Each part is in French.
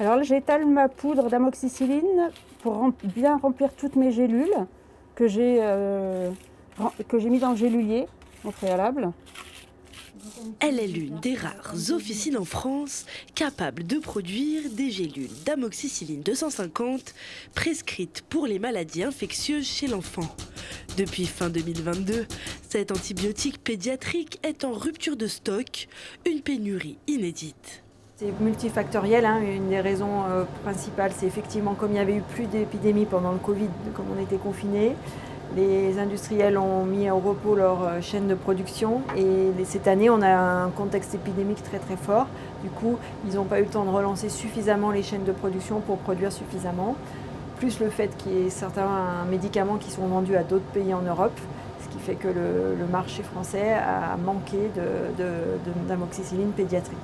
Alors là, j'étale ma poudre d'amoxicilline pour bien remplir toutes mes gélules que j'ai mis dans le gélulier au préalable. Elle est l'une des rares officines en France capables de produire des gélules d'amoxicilline 250 prescrites pour les maladies infectieuses chez l'enfant. Depuis fin 2022, cet antibiotique pédiatrique est en rupture de stock, une pénurie inédite. C'est multifactoriel, une des raisons principales, c'est effectivement comme il n'y avait eu plus d'épidémie pendant le Covid, comme on était confinés, les industriels ont mis au repos leur chaîne de production et cette année on a un contexte épidémique très très fort. Du coup, ils n'ont pas eu le temps de relancer suffisamment les chaînes de production pour produire suffisamment, plus le fait qu'il y ait certains médicaments qui sont vendus à d'autres pays en Europe, ce qui fait que le marché français a manqué d'amoxicilline pédiatrique.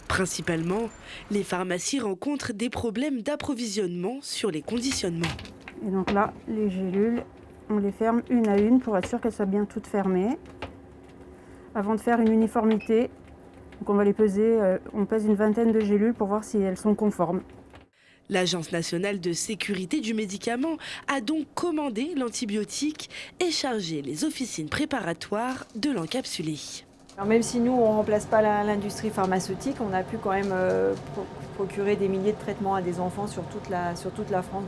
Principalement, les pharmacies rencontrent des problèmes d'approvisionnement sur les conditionnements. Et donc là, les gélules, on les ferme une à une pour être sûr qu'elles soient bien toutes fermées. Avant de faire une uniformité, donc on va les peser, on pèse une vingtaine de gélules pour voir si elles sont conformes. L'Agence nationale de sécurité du médicament a donc commandé l'antibiotique et chargé les officines préparatoires de l'encapsuler. Alors même si nous, on ne remplace pas l'industrie pharmaceutique, on a pu quand même procurer des milliers de traitements à des enfants sur toute la France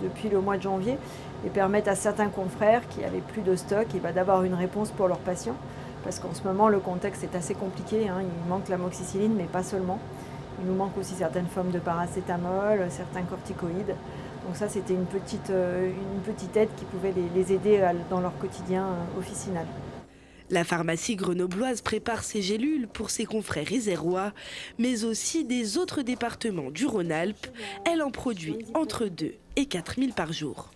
depuis le mois de janvier et permettre à certains confrères qui n'avaient plus de stock d'avoir une réponse pour leurs patients. Parce qu'en ce moment, le contexte est assez compliqué, il manque l'amoxicilline, mais pas seulement. Il nous manque aussi certaines formes de paracétamol, certains corticoïdes. Donc ça, c'était une petite aide qui pouvait les aider dans leur quotidien officinal. La pharmacie grenobloise prépare ses gélules pour ses confrères isérois, mais aussi des autres départements du Rhône-Alpes. Elle en produit entre 2 et 4 000 par jour.